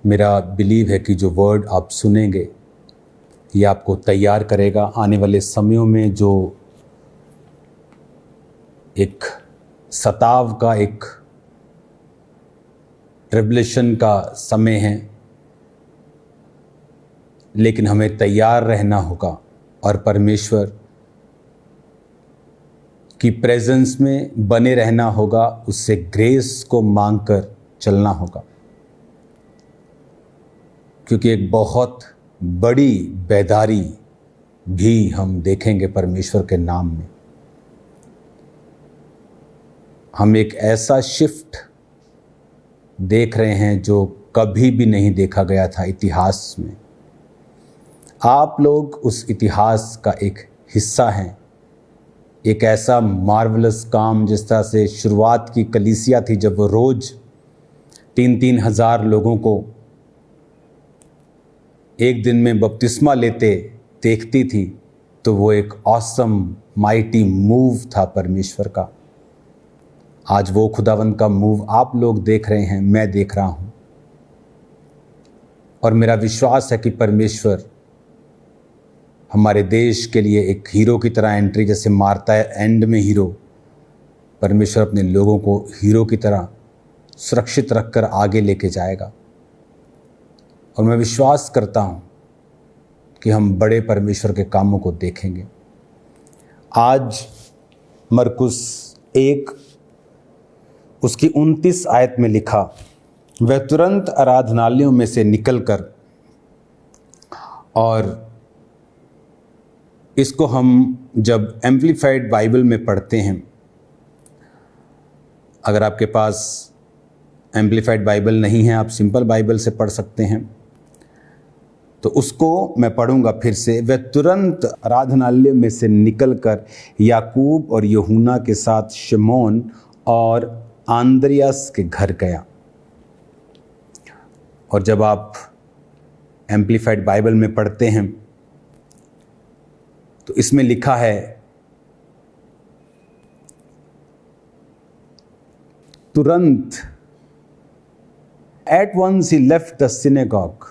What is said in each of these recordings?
मेरा बिलीव है कि जो वर्ड आप सुनेंगे ये आपको तैयार करेगा आने वाले समयों में जो एक सताव का, एक ट्रिब्युलेशन का समय है, लेकिन हमें तैयार रहना होगा और परमेश्वर की प्रेजेंस में बने रहना होगा, उससे ग्रेस को मांगकर चलना होगा, क्योंकि एक बहुत बड़ी बेदारी भी हम देखेंगे परमेश्वर के नाम में। हम एक ऐसा शिफ्ट देख रहे हैं जो कभी भी नहीं देखा गया था इतिहास में। आप लोग उस इतिहास का एक हिस्सा हैं। एक ऐसा मार्वलस काम, जिस तरह से शुरुआत की कलीसिया थी, जब वो रोज़ 3-3 हज़ार लोगों को एक दिन में बपतिस्मा लेते देखती थी, तो वो एक ऑसम माइटी मूव था परमेश्वर का। आज वो खुदावंद का मूव आप लोग देख रहे हैं, मैं देख रहा हूँ, और मेरा विश्वास है कि परमेश्वर हमारे देश के लिए एक हीरो की तरह एंट्री, जैसे मारता है एंड में हीरो, परमेश्वर अपने लोगों को हीरो की तरह सुरक्षित रखकर आगे लेके जाएगा। और मैं विश्वास करता हूँ कि हम बड़े परमेश्वर के कामों को देखेंगे। आज मरकुस 1 उसकी 29 आयत में लिखा, वह तुरंत आराधनालयों में से निकलकर, और इसको हम जब एम्प्लीफाइड बाइबल में पढ़ते हैं, अगर आपके पास एम्प्लीफाइड बाइबल नहीं है, आप सिंपल बाइबल से पढ़ सकते हैं, तो उसको मैं पढ़ूंगा फिर से। वह तुरंत आराधनालय में से निकलकर याकूब और यूहन्ना के साथ शिमोन और आंद्रियास के घर गया। और जब आप एम्प्लीफाइड बाइबल में पढ़ते हैं तो इसमें लिखा है, तुरंत, at once he left the synagogue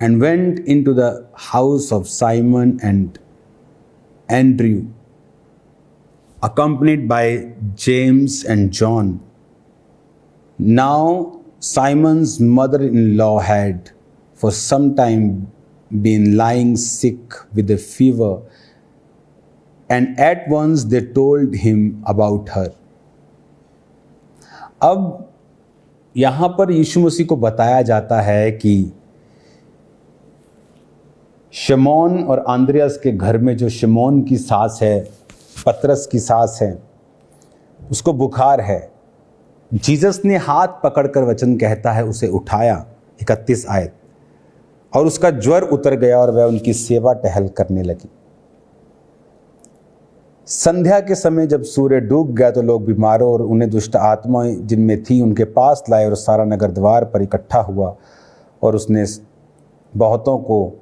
and went into the house of Simon and Andrew, accompanied by James and John. Now Simon's mother-in-law had for some time been lying sick with a fever, and at once they told him about her. अब यहाँ पर यीशु मसीह को बताया जाता है कि शिमोन और Andreas के घर में जो शिमोन की सास है, पतरस की सास है, उसको बुखार है। जीसस ने हाथ पकड़कर, वचन कहता है, उसे उठाया, 31 आयत, और उसका ज्वर उतर गया और वह उनकी सेवा टहल करने लगी। संध्या के समय जब सूर्य डूब गया तो लोग बीमारों और उन्हें दुष्ट आत्माएं जिनमें थी उनके पास लाए, और सारा नगर द्वार पर इकट्ठा हुआ, और उसने बहुतों को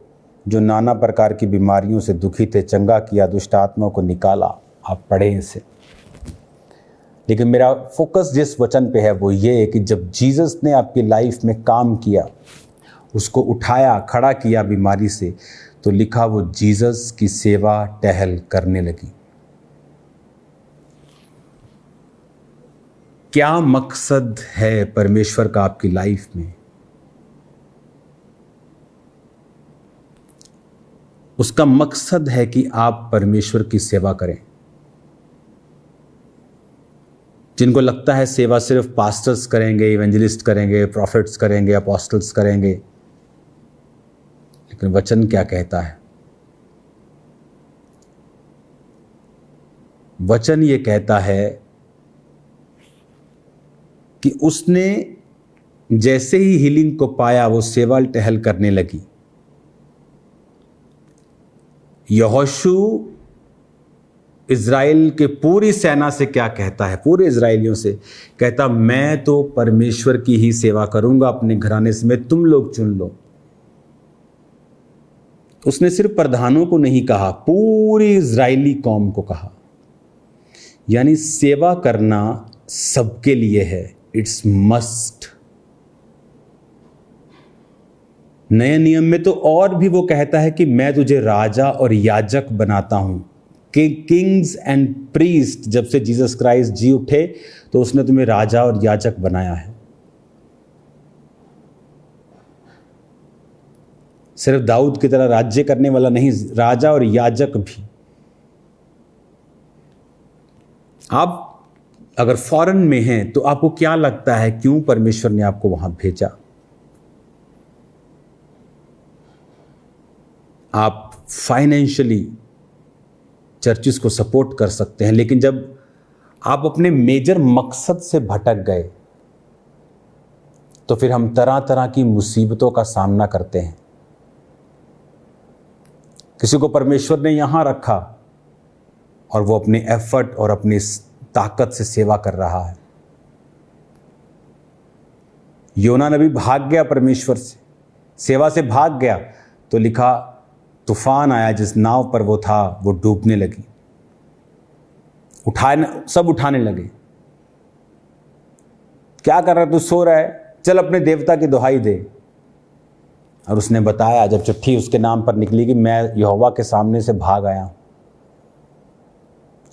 जो नाना प्रकार की बीमारियों से दुखी थे चंगा किया, दुष्ट आत्माओं को निकाला। आप पढ़ें इसे। लेकिन मेरा फोकस जिस वचन पे है वो ये है कि जब जीसस ने आपकी लाइफ में काम किया, उसको उठाया, खड़ा किया बीमारी से, तो लिखा वो जीसस की सेवा टहल करने लगी। क्या मकसद है परमेश्वर का आपकी लाइफ में? उसका मकसद है कि आप परमेश्वर की सेवा करें। जिनको लगता है सेवा सिर्फ पास्टर्स करेंगे, इवेंजलिस्ट करेंगे, प्रॉफिट्स करेंगे, अपोस्टल्स करेंगे, लेकिन वचन क्या कहता है? वचन ये कहता है कि उसने जैसे ही हीलिंग को पाया वो सेवा टहल करने लगी। यहोशू इज़राइल के पूरी सेना से क्या कहता है? पूरे इज़राइलियों से कहता, मैं तो परमेश्वर की ही सेवा करूंगा, अपने घराने से मैं तुम लोग चुन लो। उसने सिर्फ प्रधानों को नहीं कहा, पूरी इज़राइली कौम को कहा। यानी सेवा करना सबके लिए है, इट्स मस्ट। नए नियम में तो और भी वो कहता है कि मैं तुझे राजा और याजक बनाता हूं। कि किंग्स एंड प्रीस्ट, जब से जीसस क्राइस्ट जी उठे तो उसने तुम्हें राजा और याजक बनाया है। सिर्फ दाऊद की तरह राज्य करने वाला नहीं, राजा और याजक भी। आप अगर फॉरेन में हैं तो आपको क्या लगता है क्यों परमेश्वर ने आपको वहां भेजा? आप फाइनेंशियली चर्चिस को सपोर्ट कर सकते हैं, लेकिन जब आप अपने मेजर मकसद से भटक गए तो फिर हम तरह तरह की मुसीबतों का सामना करते हैं। किसी को परमेश्वर ने यहां रखा और वो अपने एफर्ट और अपनी ताकत से सेवा कर रहा है। योना नबी भाग गया परमेश्वर से, सेवा से भाग गया तो लिखा तूफान आया, जिस नाव पर वो था वो डूबने लगी। सब उठाने लगे। क्या कर रहा है तू? सो रहा है, चल अपने देवता की दुहाई दे। और उसने बताया, जब चिट्ठी उसके नाम पर निकली कि मैं यहोवा के सामने से भाग आया।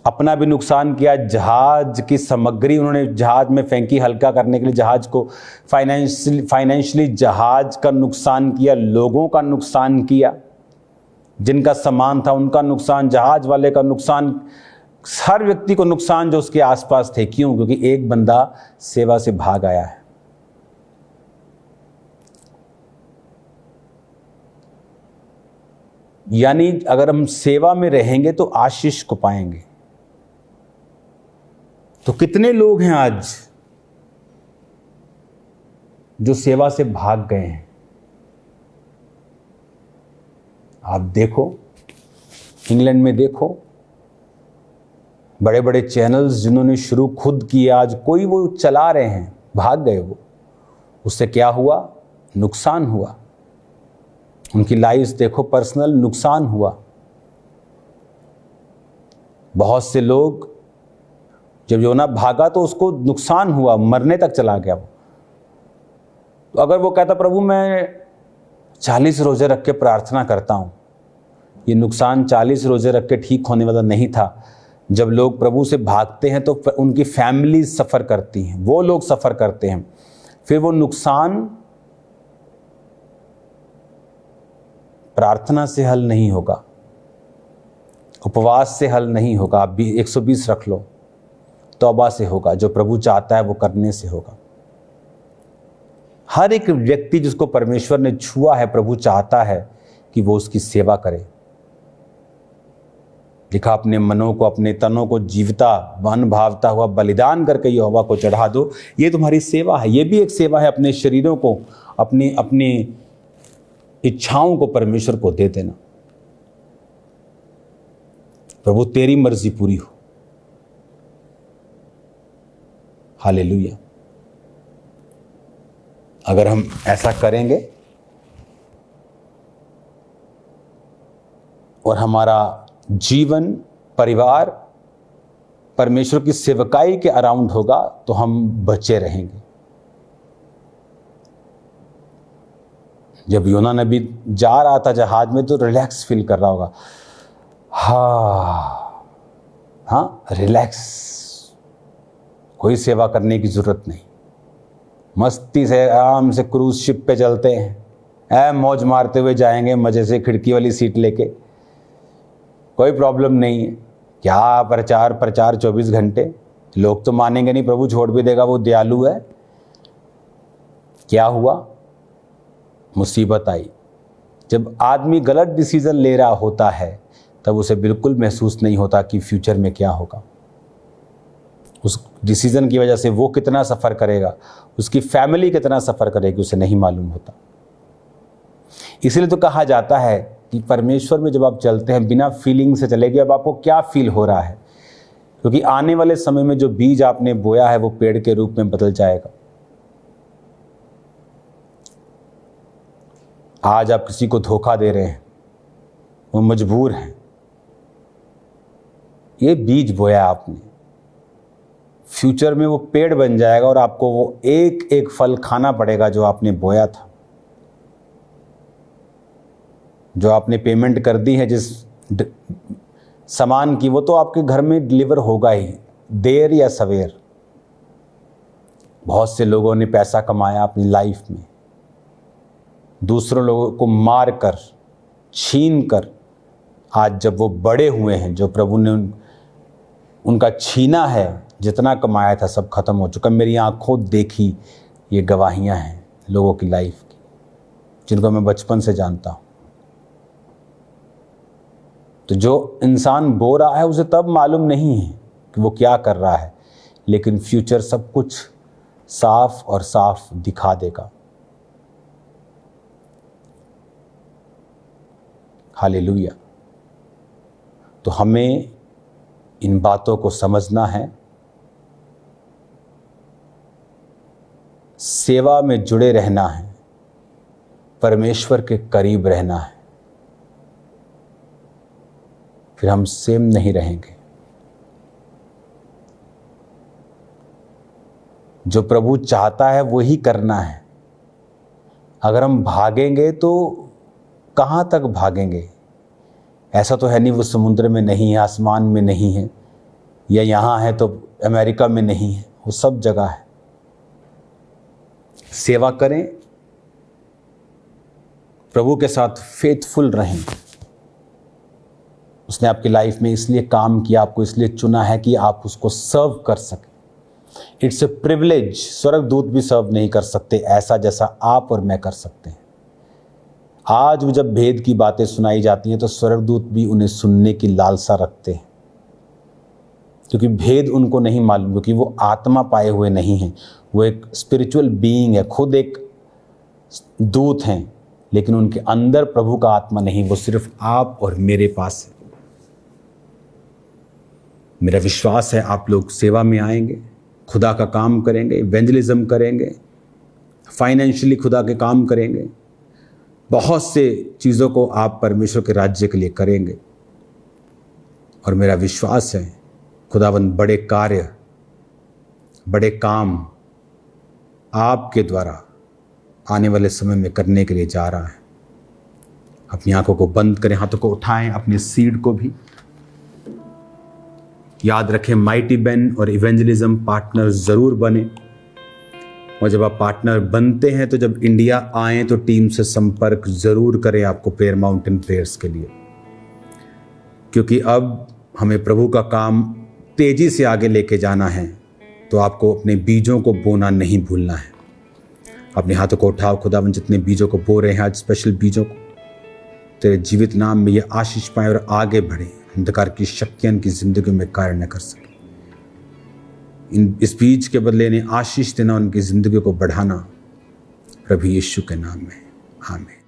अपना भी नुकसान किया, जहाज की सामग्री उन्होंने जहाज में फेंकी हल्का करने के लिए, जहाज को फाइनेंशियली जहाज का नुकसान किया, लोगों का नुकसान किया, जिनका सामान था उनका नुकसान, जहाज वाले का नुकसान, हर व्यक्ति को नुकसान जो उसके आसपास थे। क्यों? क्योंकि एक बंदा सेवा से भाग आया है। यानी अगर हम सेवा में रहेंगे तो आशीष को पाएंगे। तो कितने लोग हैं आज जो सेवा से भाग गए हैं? आप देखो, इंग्लैंड में देखो, बड़े बड़े चैनल्स जिन्होंने शुरू खुद किए, आज कोई वो चला रहे हैं, भाग गए वो। उससे क्या हुआ? नुकसान हुआ। उनकी लाइफ देखो, पर्सनल नुकसान हुआ। बहुत से लोग, जब योना भागा तो उसको नुकसान हुआ, मरने तक चला गया वो। तो अगर वो कहता प्रभु मैं 40 रोजे रख के प्रार्थना करता हूं, ये नुकसान 40 रोजे रख के ठीक होने वाला नहीं था। जब लोग प्रभु से भागते हैं तो उनकी फैमिली सफ़र करती हैं, वो लोग सफ़र करते हैं। फिर वो नुकसान प्रार्थना से हल नहीं होगा, उपवास से हल नहीं होगा। आप भी 120 रख लो, तौबा से होगा। जो प्रभु चाहता है वो करने से होगा। हर एक व्यक्ति जिसको परमेश्वर ने छुआ है, प्रभु चाहता है कि वो उसकी सेवा करे। लिखा अपने मनों को, अपने तनों को जीवता मन भावता हुआ बलिदान करके यहोवा को चढ़ा दो। ये तुम्हारी सेवा है। ये भी एक सेवा है, अपने शरीरों को, अपनी इच्छाओं को परमेश्वर को दे देना। प्रभु तेरी मर्जी पूरी हो। हालेलुया। अगर हम ऐसा करेंगे और हमारा जीवन, परिवार परमेश्वर की सेवकाई के अराउंड होगा तो हम बचे रहेंगे। जब योना नबी जा रहा था जहाज में तो रिलैक्स फील कर रहा होगा। हाँ, रिलैक्स, कोई सेवा करने की जरूरत नहीं। मस्ती से आराम से क्रूज शिप पे चलते हैं, मौज मारते हुए जाएंगे मजे से, खिड़की वाली सीट लेके, कोई प्रॉब्लम नहीं है। क्या प्रचार 24 घंटे। लोग तो मानेंगे नहीं, प्रभु छोड़ भी देगा, वो दयालु है। क्या हुआ? मुसीबत आई। जब आदमी गलत डिसीजन ले रहा होता है तब उसे बिल्कुल महसूस नहीं होता कि फ्यूचर में क्या होगा। उस डिसीजन की वजह से वो कितना सफ़र करेगा, उसकी फैमिली कितना सफ़र करेगी, उसे नहीं मालूम होता। इसलिए तो कहा जाता है कि परमेश्वर में जब आप चलते हैं बिना फीलिंग से चलेंगे। अब आपको क्या फील हो रहा है? क्योंकि आने वाले समय में जो बीज आपने बोया है वो पेड़ के रूप में बदल जाएगा। आज आप किसी को धोखा दे रहे हैं, वो मजबूर हैं, ये बीज बोया आपने, फ्यूचर में वो पेड़ बन जाएगा और आपको वो एक एक फल खाना पड़ेगा जो आपने बोया था। जो आपने पेमेंट कर दी है जिस सामान की, वो तो आपके घर में डिलीवर होगा ही, देर या सवेर। बहुत से लोगों ने पैसा कमाया अपनी लाइफ में, दूसरों लोगों को मार कर, छीन कर, आज जब वो बड़े हुए हैं, जो प्रभु ने उनका छीना है, जितना कमाया था सब खत्म हो चुका। मेरी आंखों देखी ये गवाहियां हैं लोगों की लाइफ की, जिनको मैं बचपन से जानता हूं। तो जो इंसान बो रहा है उसे तब मालूम नहीं है कि वो क्या कर रहा है, लेकिन फ्यूचर सब कुछ साफ और साफ दिखा देगा। हालेलुया। तो हमें इन बातों को समझना है, सेवा में जुड़े रहना है, परमेश्वर के करीब रहना है, फिर हम सेम नहीं रहेंगे। जो प्रभु चाहता है वही करना है। अगर हम भागेंगे तो कहाँ तक भागेंगे? ऐसा तो है नहीं वो समुद्र में नहीं है, आसमान में नहीं है, या यहाँ है तो अमेरिका में नहीं है, वो सब जगह है। सेवा करें, प्रभु के साथ फेथफुल रहें। उसने आपकी लाइफ में इसलिए काम किया, आपको इसलिए चुना है कि आप उसको सर्व कर सकें। It's a privilege. स्वर्गदूत भी सर्व नहीं कर सकते ऐसा जैसा आप और मैं कर सकते हैं। आज भी जब भेद की बातें सुनाई जाती हैं तो स्वर्गदूत भी उन्हें सुनने की लालसा रखते हैं, क्योंकि भेद उनको नहीं मालूम, क्योंकि वो आत्मा पाए हुए नहीं हैं। वो एक स्पिरिचुअल बीइंग है, खुद एक दूत हैं, लेकिन उनके अंदर प्रभु का आत्मा नहीं, वो सिर्फ आप और मेरे पास है। मेरा विश्वास है आप लोग सेवा में आएंगे, खुदा का काम करेंगे, इवेंजलिज्म करेंगे, फाइनेंशियली खुदा के काम करेंगे, बहुत से चीज़ों को आप परमेश्वर के राज्य के लिए करेंगे। और मेरा विश्वास है खुदावंद बड़े कार्य, बड़े काम आपके द्वारा आने वाले समय में करने के लिए जा रहा है। अपनी आंखों को बंद करें, हाथों को उठाएं, अपनी सीड को भी याद रखें। माइटी बेन और इवेंजलिज्म पार्टनर ज़रूर बने, और जब आप पार्टनर बनते हैं तो जब इंडिया आएँ तो टीम से संपर्क ज़रूर करें आपको प्रेयर माउंटेन प्रेयर्स के लिए, क्योंकि अब हमें प्रभु का काम तेज़ी से आगे लेके जाना है। तो आपको अपने बीजों को बोना नहीं भूलना है। अपने हाथों को उठाओ। खुदावन जितने बीजों को बो रहे हैं आज, स्पेशल बीजों को तेरे जीवित नाम में ये आशीष पाएं और आगे बढ़े, अंधकार की शक्तियां इनकी जिंदगी में कार्य न कर सके। इस बीज के बदले इन्हें आशीष देना, उनकी जिंदगी को बढ़ाना, प्रभु यीशु के नाम में, आमीन।